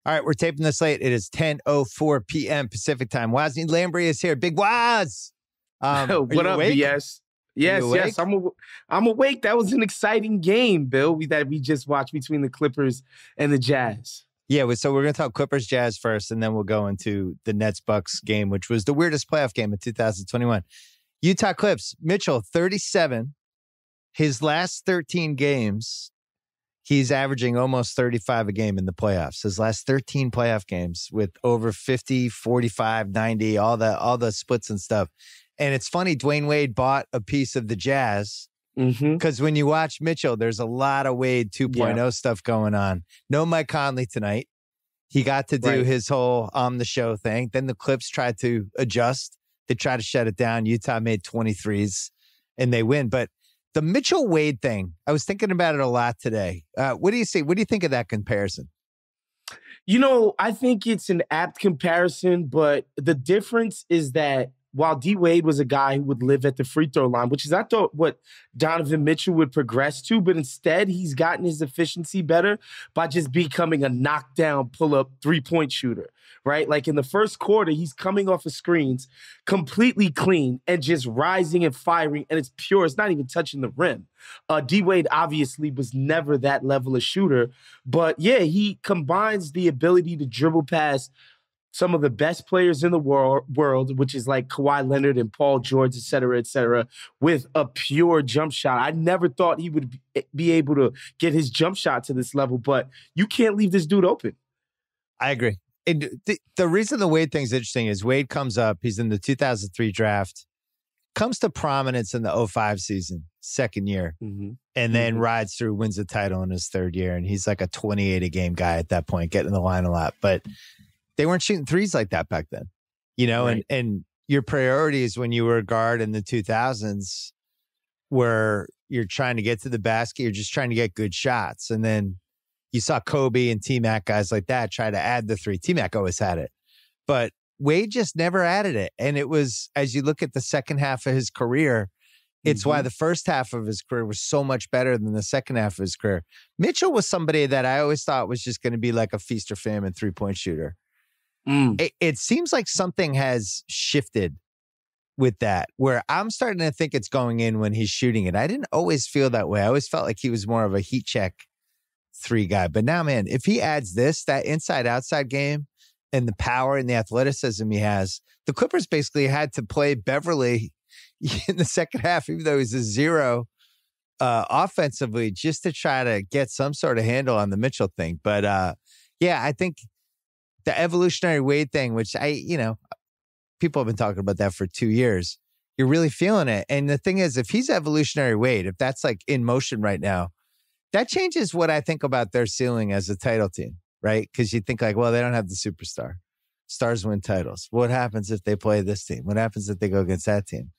All right, we're taping this late. It is 10:04 p.m. Pacific time. Wosny Lambre is here. Big Woz. What up, awake? BS? Yes, I'm awake. That was an exciting game, Bill, that we just watched between the Clippers and the Jazz. Yeah, so we're going to talk Clippers Jazz first, and then we'll go into the Nets Bucks game, which was the weirdest playoff game of 2021. Utah Clips, Mitchell, 37. His last 13 games, he's averaging almost 35 a game in the playoffs. His last 13 playoff games with over 50, 45, 90, all the splits and stuff. And it's funny, Dwayne Wade bought a piece of the Jazz because when you watch Mitchell, there's a lot of Wade 2.0 stuff going on. No Mike Conley tonight. He got to do his whole on the show thing. Then the Clips tried to adjust. They tried to shut it down. Utah made 23s and they win. But the Mitchell Wade thing, I was thinking about it a lot today. What do you see? What do you think of that comparison? You know, I think it's an apt comparison, but the difference is that while D Wade was a guy who would live at the free throw line, which is I thought what Donovan Mitchell would progress to, but instead he's gotten his efficiency better by just becoming a knockdown, pull-up, three-point shooter, right? Like in the first quarter, he's coming off of screens completely clean and just rising and firing, and it's pure. It's not even touching the rim. D Wade obviously was never that level of shooter, but yeah, he combines the ability to dribble past some of the best players in the world, which is like Kawhi Leonard and Paul George, et cetera, with a pure jump shot. I never thought he would be able to get his jump shot to this level, but you can't leave this dude open. I agree. And the reason the Wade thing's interesting is Wade comes up, he's in the 2003 draft, comes to prominence in the 05 season, second year, and then rides through, wins the title in his third year. And he's like a 28 a game guy at that point, getting in the line a lot. But they weren't shooting threes like that back then, you know, and your priorities when you were a guard in the 2000s were you're trying to get to the basket, you're just trying to get good shots. And then you saw Kobe and T-Mac, guys like that, try to add the three. T-Mac always had it, but Wade just never added it. And it was, as you look at the second half of his career, it's why the first half of his career was so much better than the second half of his career. Mitchell was somebody that I always thought was just going to be like a feast or famine 3-point shooter. It seems like something has shifted with that, where I'm starting to think it's going in when he's shooting it. I didn't always feel that way. I always felt like he was more of a heat check three guy. But now, man, if he adds that inside-outside game and the power and the athleticism he has, the Clippers basically had to play Beverly in the second half, even though he's a zero offensively, just to try to get some sort of handle on the Mitchell thing. But yeah, I think the evolutionary Wade thing, which people have been talking about that for 2 years. You're really feeling it. And the thing is, if he's evolutionary Wade, if that's like in motion right now, that changes what I think about their ceiling as a title team, right? Because you think like, well, they don't have the superstar. Stars win titles. What happens if they play this team? What happens if they go against that team?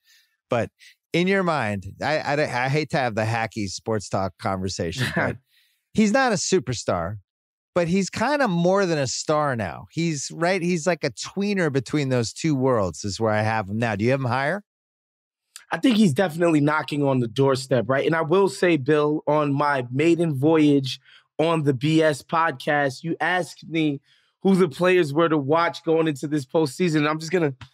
But in your mind, I hate to have the hacky sports talk conversation, but he's not a superstar. But he's kind of more than a star now. He's like a tweener between those two worlds is where I have him now. Do you have him higher? I think he's definitely knocking on the doorstep, right? And I will say, Bill, on my maiden voyage on the BS podcast, you asked me who the players were to watch going into this postseason. And I'm just going to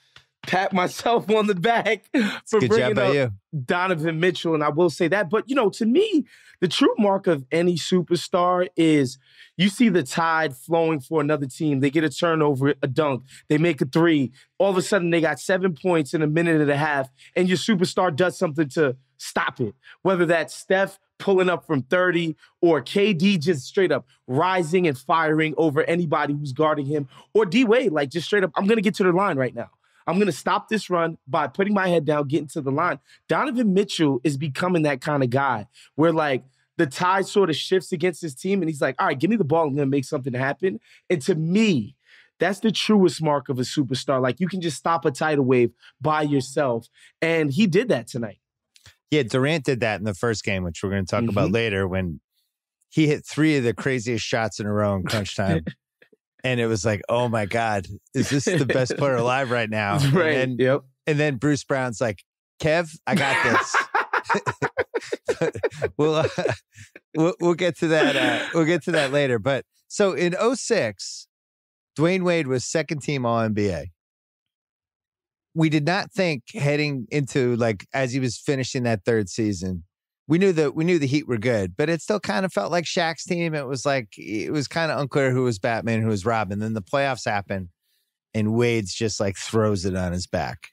pat myself on the back for bringing up Donovan Mitchell. And I will say that. But, to me, the true mark of any superstar is you see the tide flowing for another team. They get a turnover, a dunk. They make a three. All of a sudden, they got 7 points in a minute and a half, and your superstar does something to stop it. Whether that's Steph pulling up from 30 or KD just straight up rising and firing over anybody who's guarding him, or D Wade, like just straight up, I'm going to get to the line right now. I'm going to stop this run by putting my head down, getting to the line. Donovan Mitchell is becoming that kind of guy where, like, the tide sort of shifts against his team, and he's like, all right, give me the ball. I'm going to make something happen. And to me, that's the truest mark of a superstar. Like, you can just stop a tidal wave by yourself. And he did that tonight. Yeah, Durant did that in the first game, which we're going to talk about later, when he hit 3 of the craziest shots in a row in crunch time. And it was like, oh my God, is this the best player alive right now? Right. And then Bruce Brown's like, Kev, I got this. we'll get to that. We'll get to that later. But so in 06, Dwayne Wade was second team All-NBA. We did not think heading into, like, as he was finishing that third season, we knew the Heat were good, but it still kind of felt like Shaq's team. It was kind of unclear who was Batman, who was Robin. Then the playoffs happened, and Wade's just like throws it on his back.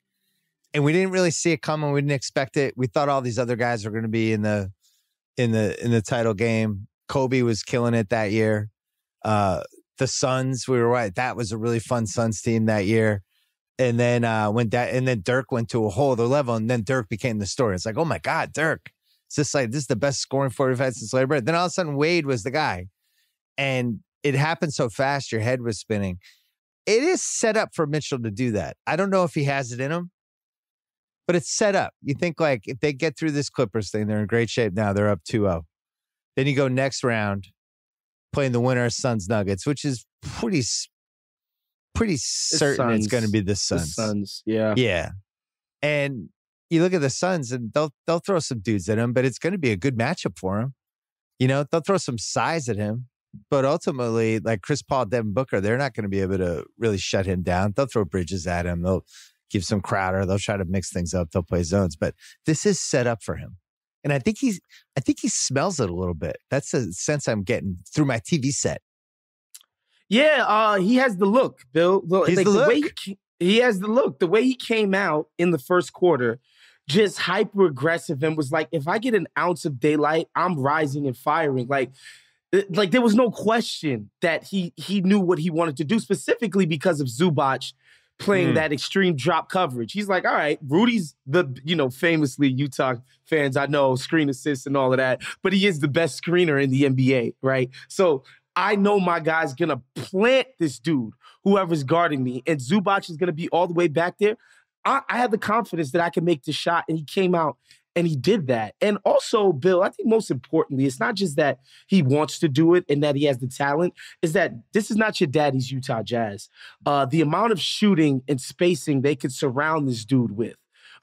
And we didn't really see it coming. We didn't expect it. We thought all these other guys were going to be in the title game. Kobe was killing it that year. The Suns, we were right. That was a really fun Suns team that year. And then then Dirk went to a whole other level, and then Dirk became the story. It's like, oh my God, Dirk. This is the best scoring forward we've had since Larry Bird. Then all of a sudden, Wade was the guy. And it happened so fast, your head was spinning. It is set up for Mitchell to do that. I don't know if he has it in him, but it's set up. You think, like, if they get through this Clippers thing, they're in great shape now. They're up 2-0. Then you go next round, playing the winner of Suns Nuggets, which is pretty certain it's going to be the Suns. The Suns, yeah. Yeah. And you look at the Suns, and they'll throw some dudes at him, but it's going to be a good matchup for him. You know, they'll throw some size at him, but ultimately, like Chris Paul, Devin Booker, they're not going to be able to really shut him down. They'll throw Bridges at him. They'll give some Crowder. They'll try to mix things up. They'll play zones, but this is set up for him. And I think he smells it a little bit. That's the sense I'm getting through my TV set. Yeah, he has the look, Bill. He's like, the look. Way he has the look. The way he came out in the first quarter, just hyper aggressive, and was like, if I get an ounce of daylight, I'm rising and firing. Like there was no question that he knew what he wanted to do, specifically because of Zubac playing that extreme drop coverage. He's like, all right, Rudy's famously Utah fans, I know, screen assists and all of that, but he is the best screener in the NBA, right? So I know my guy's going to plant this dude, whoever's guarding me, and Zubac is going to be all the way back there. I have the confidence that I can make the shot, and he came out and he did that. And also, Bill, I think most importantly, it's not just that he wants to do it and that he has the talent, is that this is not your daddy's Utah Jazz. The amount of shooting and spacing they could surround this dude with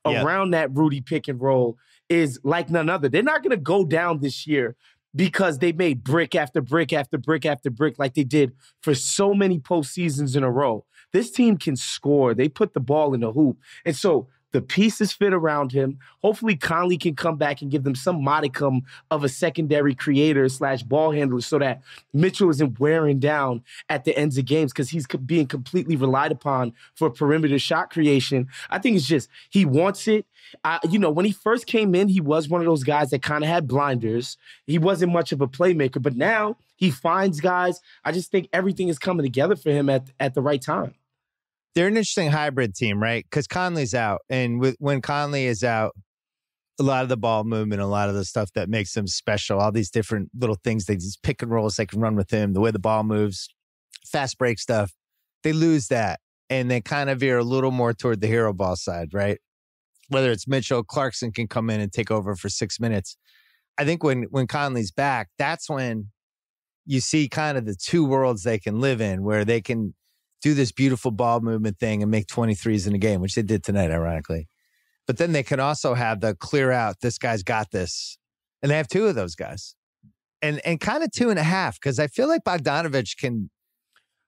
around that Rudy pick and roll is like none other. They're not going to go down this year because they made brick after brick after brick after brick like they did for so many postseasons in a row. This team can score. They put the ball in the hoop. And so the pieces fit around him. Hopefully Conley can come back and give them some modicum of a secondary creator / ball handler so that Mitchell isn't wearing down at the ends of games because he's being completely relied upon for perimeter shot creation. I think it's just he wants it. When he first came in, he was one of those guys that kind of had blinders. He wasn't much of a playmaker, but now he finds guys. I just think everything is coming together for him at the right time. They're an interesting hybrid team, right? Because Conley's out. And when Conley is out, a lot of the ball movement, a lot of the stuff that makes them special, all these different little things, these pick and rolls they can run with him, the way the ball moves, fast break stuff, they lose that. And they kind of veer a little more toward the hero ball side, right? Whether it's Mitchell, Clarkson can come in and take over for 6 minutes. I think when Conley's back, that's when you see kind of the two worlds they can live in, where they can do this beautiful ball movement thing and make 23s in a game, which they did tonight, ironically. But then they can also have the clear out, this guy's got this. And they have two of those guys. And kind of 2.5, because I feel like Bogdanovich can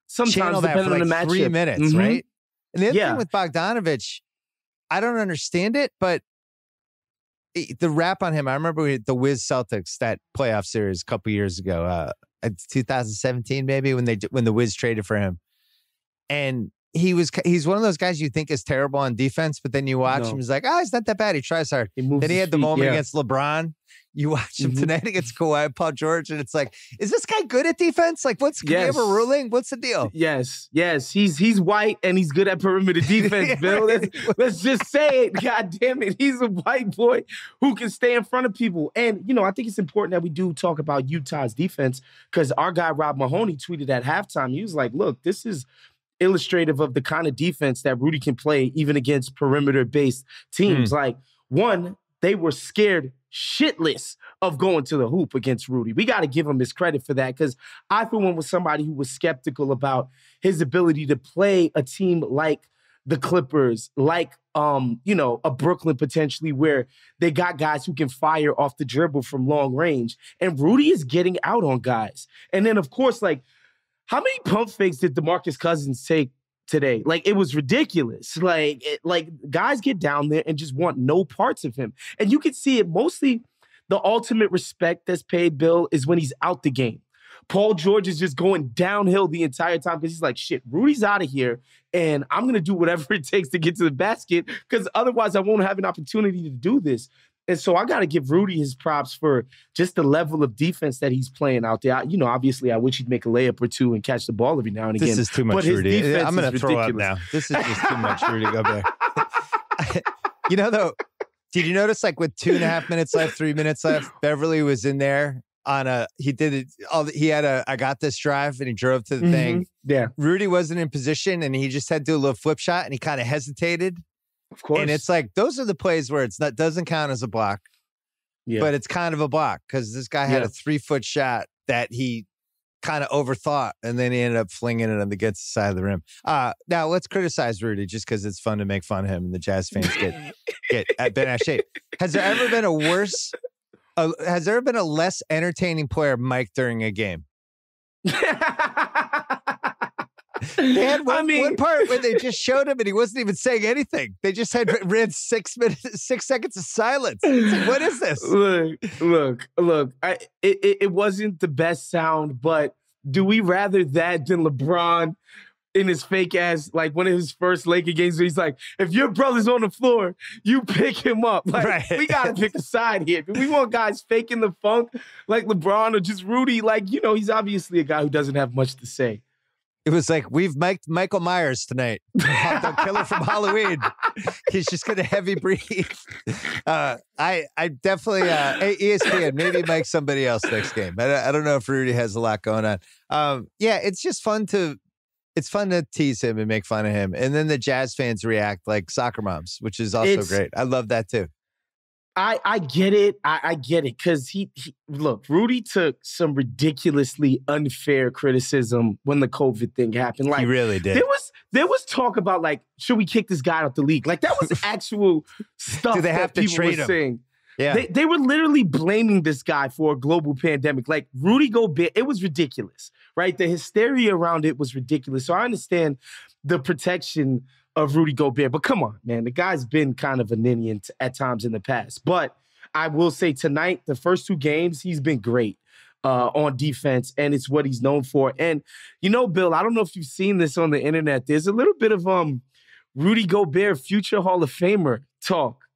sometimes channel that for like 3 minutes, right? And the other thing with Bogdanovich, I don't understand it, but the rap on him, I remember the Wiz Celtics, that playoff series a couple years ago, 2017 maybe, when the Wiz traded for him. And he's one of those guys you think is terrible on defense, but then you watch him, he's like, he's not that bad. He tries hard. Then he had the moment against LeBron. You watch him tonight against Kawhi, Paul George, and it's like, is this guy good at defense? Like, can we have a ruling? What's the deal? Yes. He's white and he's good at perimeter defense, Bill. Let's just say it. God damn it. He's a white boy who can stay in front of people. And, I think it's important that we do talk about Utah's defense, because our guy, Rob Mahoney, tweeted at halftime. He was like, look, this is illustrative of the kind of defense that Rudy can play even against perimeter-based teams. Like, one, they were scared shitless of going to the hoop against Rudy. We got to give him his credit for that, because I, for one, was somebody who was skeptical about his ability to play a team like the Clippers, like, a Brooklyn potentially, where they got guys who can fire off the dribble from long range. And Rudy is getting out on guys. And then, of course, like, How many pump fakes did DeMarcus Cousins take today? Like, it was ridiculous. Like, guys get down there and just want no parts of him. And you can see it mostly. The ultimate respect that's paid, Bill, is when he's out the game. Paul George is just going downhill the entire time because he's like, shit, Rudy's out of here, and I'm going to do whatever it takes to get to the basket because otherwise I won't have an opportunity to do this. And so I got to give Rudy his props for just the level of defense that he's playing out there. Obviously, I wish he'd make a layup or two and catch the ball every now and again. This is too much, Rudy. I'm going to throw up now. This is just too much, Rudy Gobert. Though, did you notice, like, with 2.5 minutes left, 3 minutes left, Beverly was in there he had a I got this drive and he drove to the thing. Yeah. Rudy wasn't in position and he just had to do a little flip shot and he kind of hesitated. Of course. And it's like, those are the plays where doesn't count as a block, but it's kind of a block because this guy had a 3-foot shot that he kind of overthought and then he ended up flinging it on the against the side of the rim. Now let's criticize Rudy just because it's fun to make fun of him and the Jazz fans get bent out of shape. Has there ever been a less entertaining player mic'd during a game? They had one part where they just showed him and he wasn't even saying anything. They just ran 6 seconds of silence. It's like, what is this? Look. It wasn't the best sound, but do we rather that than LeBron in his fake ass, like one of his first Laker games where he's like, if your brother's on the floor, you pick him up. Like, we got to pick a side here. We want guys faking the funk like LeBron or just Rudy. Like, he's obviously a guy who doesn't have much to say. It was like, we've mic'd Michael Myers tonight. The killer from Halloween. He's just going to heavy breathe. I definitely, ESPN, maybe mic somebody else next game. I don't know if Rudy has a lot going on. It's just fun to tease him and make fun of him. And then the Jazz fans react like soccer moms, which is also great. I love that too. I get it. I get it. Because look, Rudy took some ridiculously unfair criticism when the COVID thing happened. Like, he really did. There was talk about, like, should we kick this guy out the league? Like, that was actual stuff Do they have that to people trade were him? saying. Yeah. They were literally blaming this guy for a global pandemic. Like, Rudy Gobert, it was ridiculous, right? The hysteria around it was ridiculous. So I understand the protection of Rudy Gobert. But come on, man. The guy's been kind of a ninny at times in the past. But I will say tonight, the first 2 games, he's been great on defense, and it's what he's known for. And, Bill, I don't know if you've seen this on the internet. There's a little bit of Rudy Gobert, future Hall of Famer talk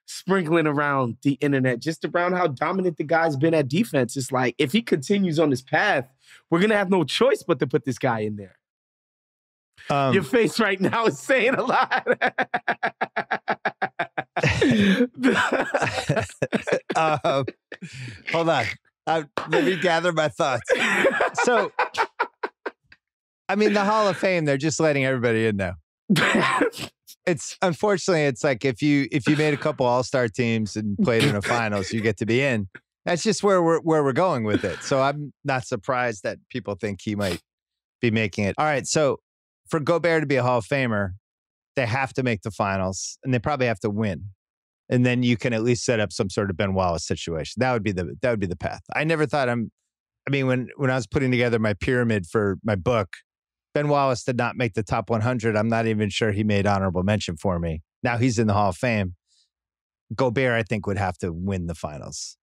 sprinkling around the internet, just around how dominant the guy's been at defense. It's like, if he continues on this path, we're going to have no choice but to put this guy in there. Your face right now is saying a lot. Hold on. Let me gather my thoughts. So, the Hall of Fame, they're just letting everybody in now. Unfortunately, it's like if you made a couple all-star teams and played in the finals, you get to be in. That's just where we're going with it. So I'm not surprised that people think he might be making it. All right, so for Gobert to be a Hall of Famer, they have to make the finals, and they probably have to win. And then you can at least set up some sort of Ben Wallace situation. That would be the path. I never thought when I was putting together my pyramid for my book, Ben Wallace did not make the top 100. I'm not even sure he made honorable mention for me. Now he's in the Hall of Fame. Gobert, I think, would have to win the finals.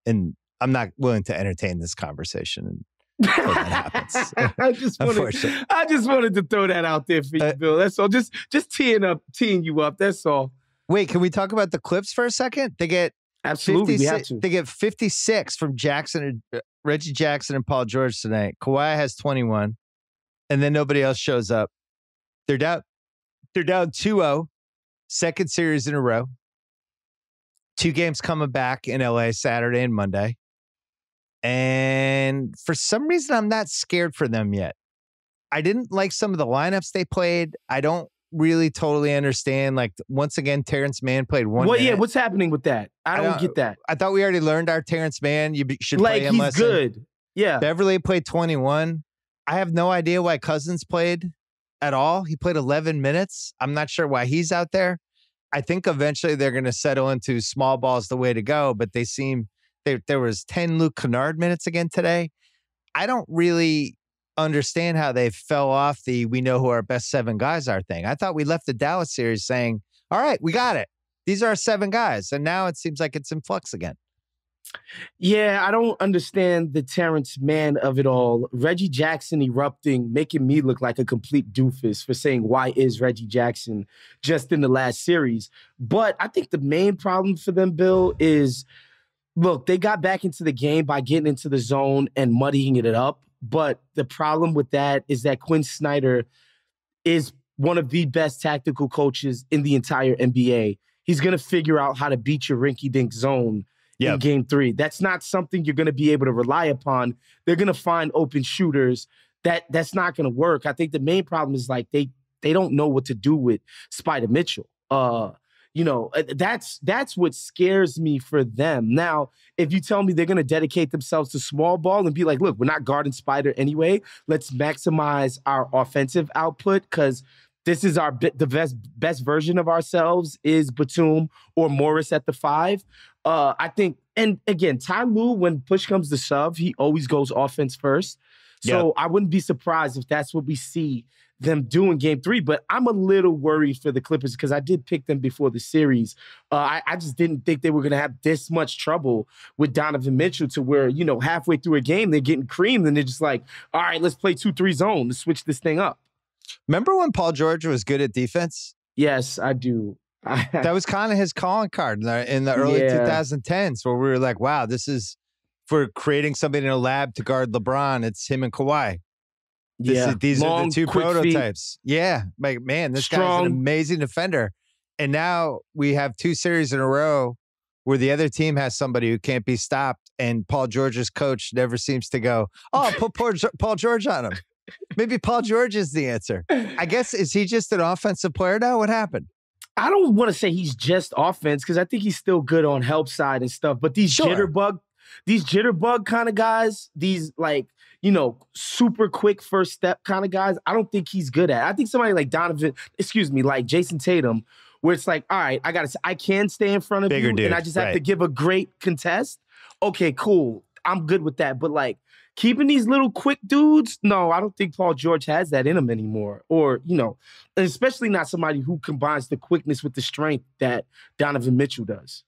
And I'm not willing to entertain this conversation until that happens. I just wanted to throw that out there for you, Bill. That's all. Just teeing you up. That's all. Wait, can we talk about the Clips for a second? They get absolutely. We have to. They get 56 from Reggie Jackson and Paul George tonight. Kawhi has 21. And then nobody else shows up. They're down 2-0, second series in a row. 2 games coming back in LA Saturday and Monday. And for some reason, I'm not scared for them yet. I didn't like some of the lineups they played. I don't really totally understand. Like, once again, Terrence Mann played 1 minute. Yeah, what's happening with that? I don't get that. I thought we already learned our Terrence Mann. You should play him less. He's good. Yeah. Beverly played 21. I have no idea why Cousins played at all. He played 11 minutes. I'm not sure why he's out there. I think eventually they're going to settle into small ball's the way to go, but they seem there was 10 Luke Kennard minutes again today. I don't really understand how they fell off the we know who our best 7 guys are thing. I thought we left the Dallas series saying, all right, we got it. These are our 7 guys. And now it seems like it's in flux again. Yeah, I don't understand the Terrence Mann of it all. Reggie Jackson erupting, making me look like a complete doofus for saying, why is Reggie Jackson just in the last series? But I think the main problem for them, Bill, is, look, they got back into the game by getting into the zone and muddying it up. But the problem with that is that Quinn Snyder is one of the best tactical coaches in the entire NBA. He's going to figure out how to beat your rinky-dink zone in game 3. That's not something you're going to be able to rely upon. They're going to find open shooters. That's not going to work. I think the main problem is like they don't know what to do with Spider Mitchell. That's what scares me for them. Now, if you tell me they're going to dedicate themselves to small ball and be like, look, we're not guarding Spider anyway. Let's maximize our offensive output because this is the best version of ourselves is Batum or Morris at the 5. I think, and again, Ty Lue, when push comes to shove, he always goes offense first. So I wouldn't be surprised if that's what we see them do in game 3. But I'm a little worried for the Clippers because I did pick them before the series. I just didn't think they were going to have this much trouble with Donovan Mitchell to where, halfway through a game, they're getting creamed and they're just like, all right, let's play 2-3 zone to switch this thing up. Remember when Paul George was good at defense? Yes, I do. That was kind of his calling card in the early 2010s where we were like, wow, this is for creating something in a lab to guard LeBron. It's him and Kawhi. These are the 2 prototypes. Feet. Yeah. Like, man, this guy's an amazing defender. And now we have 2 series in a row where the other team has somebody who can't be stopped. And Paul George's coach never seems to go, oh, put Paul George on him. Maybe Paul George is the answer. I guess, is he just an offensive player now? What happened? I don't want to say he's just offense because I think he's still good on help side and stuff. But these jitterbug kind of guys, these super quick first step kind of guys, I don't think he's good at. I think somebody like like Jason Tatum, where it's like, all right, I can stay in front of you and I just have to give a great contest. Okay, cool. I'm good with that. But like keeping these little quick dudes, no, I don't think Paul George has that in him anymore. Or, especially not somebody who combines the quickness with the strength that Donovan Mitchell does.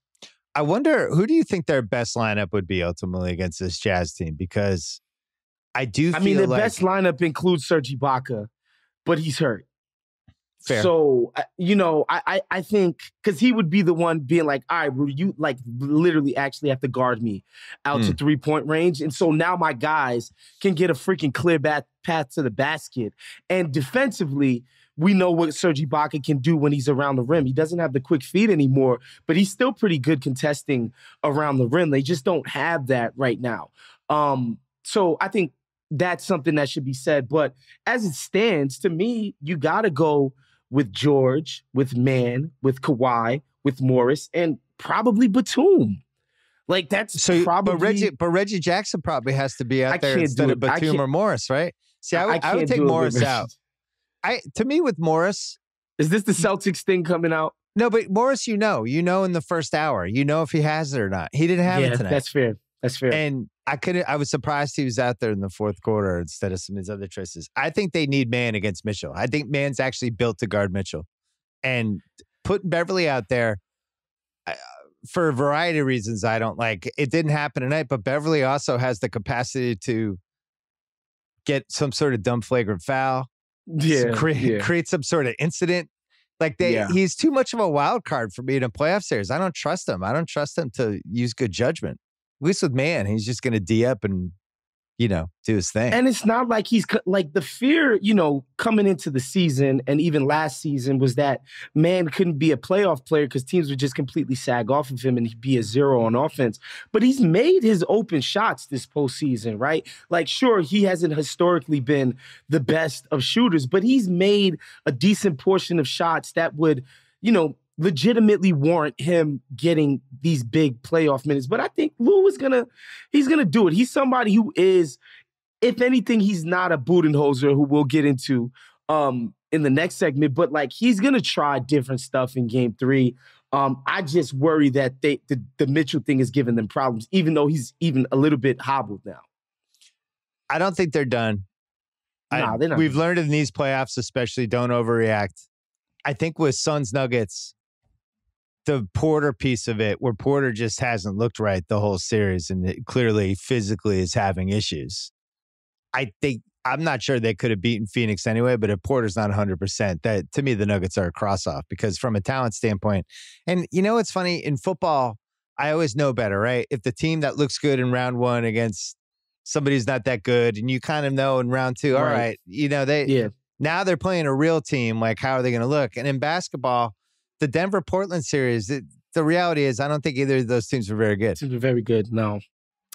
I wonder, who do you think their best lineup would be ultimately against this Jazz team? Because I mean, the best lineup includes Serge Ibaka, but he's hurt. Fair. So, I think because he would be the one being like, all right, Rudy, you like literally actually have to guard me out to 3-point range. And so now my guys can get a freaking clear path to the basket. And defensively, we know what Serge Ibaka can do when he's around the rim. He doesn't have the quick feet anymore, but he's still pretty good contesting around the rim. They just don't have that right now. So I think that's something that should be said. But as it stands, to me, you got to go with George, with Mann, with Kawhi, with Morris, and probably Batum. Like that's probably. But Reggie Jackson probably has to be out there instead of Batum or Morris, right? See, I would take Morris out. To me, with Morris, is this the Celtics thing coming out? No, but Morris, in the first hour, if he has it or not. He didn't have it tonight. That's fair. And I was surprised he was out there in the fourth quarter instead of some of his other choices. I think they need Mann against Mitchell. I think Mann's actually built to guard Mitchell. And putting Beverly out there, for a variety of reasons, I don't like. It didn't happen tonight, but Beverly also has the capacity to get some sort of dumb flagrant foul. Create some sort of incident. He's too much of a wild card for me in a playoff series. I don't trust him. I don't trust him to use good judgment. At least with Mann, he's just going to D up and, do his thing. And it's not like he's like the fear, coming into the season and even last season was that Mann couldn't be a playoff player because teams would just completely sag off of him and he'd be a zero on offense. But he's made his open shots this postseason, right? Like, sure, he hasn't historically been the best of shooters, but he's made a decent portion of shots that would, legitimately warrant him getting these big playoff minutes. But I think Lue is he's gonna do it. He's somebody who is, if anything, he's not a Budenholzer who we'll get into in the next segment, but like he's gonna try different stuff in game 3. I just worry that the Mitchell thing is giving them problems, even though he's even a little bit hobbled now. I don't think they're done. Nah, they're not. We've learned in these playoffs, especially, don't overreact. I think with Suns Nuggets, the Porter piece of it, where Porter just hasn't looked right the whole series and it clearly physically is having issues. I'm not sure they could have beaten Phoenix anyway, but if Porter's not 100%, that to me, the Nuggets are a cross-off because from a talent standpoint, and you know what's funny? In football, I always know better, right? If the team that looks good in round one against somebody who's not that good, and you kind of know in round two, all right, you know, now they're playing a real team, like how are they going to look? And in basketball, the Denver-Portland series, the reality is I don't think either of those teams were very good. Teams were very good, no.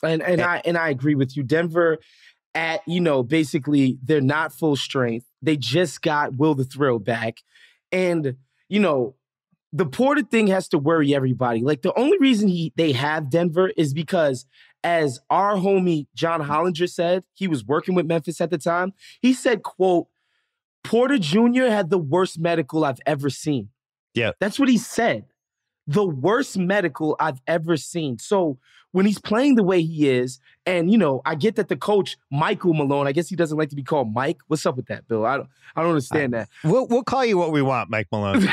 And I agree with you. Denver at, basically they're not full strength. They just got Will the Thrill back. And, the Porter thing has to worry everybody. Like the only reason they have Denver is because as our homie John Hollinger said, he was working with Memphis at the time. He said, quote, Porter Jr. had the worst medical I've ever seen. Yeah. That's what he said. The worst medical I've ever seen. So when he's playing the way he is, and, I get that the coach, Michael Malone, I guess he doesn't like to be called Mike. What's up with that, Bill? I don't understand that. We'll call you what we want, Mike Malone.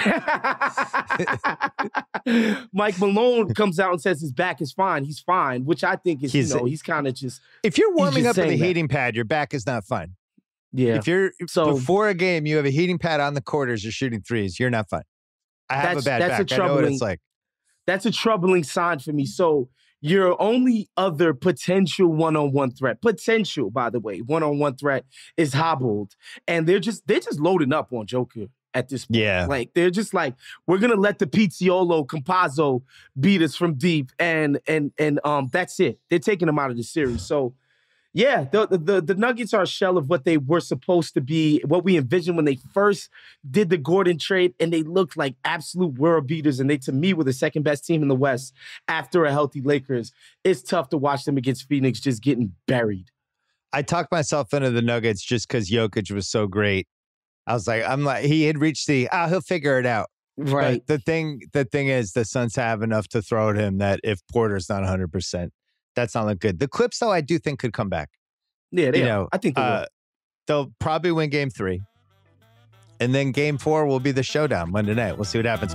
Mike Malone comes out and says his back is fine. He's fine, which I think is, he's kind of just... If you're warming up in the heating pad, your back is not fine. Yeah. If you're before a game, you have a heating pad on the quarters, you're shooting threes, you're not fine. I have a bad back. I know what it's like. That's a troubling sign for me. So your only other potential one-on-one threat, by the way, one-on-one threat is hobbled. And they're just loading up on Joker at this point. Yeah. Like, they're just like, we're going to let the Pizziolo Campazzo beat us from deep. And that's it. They're taking them out of the series. So, yeah, the Nuggets are a shell of what they were supposed to be, what we envisioned when they first did the Gordon trade, and they looked like absolute world beaters, and they, to me, were the second best team in the West after a healthy Lakers. It's tough to watch them against Phoenix just getting buried. I talked myself into the Nuggets just because Jokic was so great. I'm like, he had reached he'll figure it out. Right. But the thing is, the Suns have enough to throw at him that if Porter's not 100%, that's not look good. The Clips, though, I do think could come back. Yeah, they are. I think they will. They'll probably win game 3. And then game 4 will be the showdown Monday night. We'll see what happens.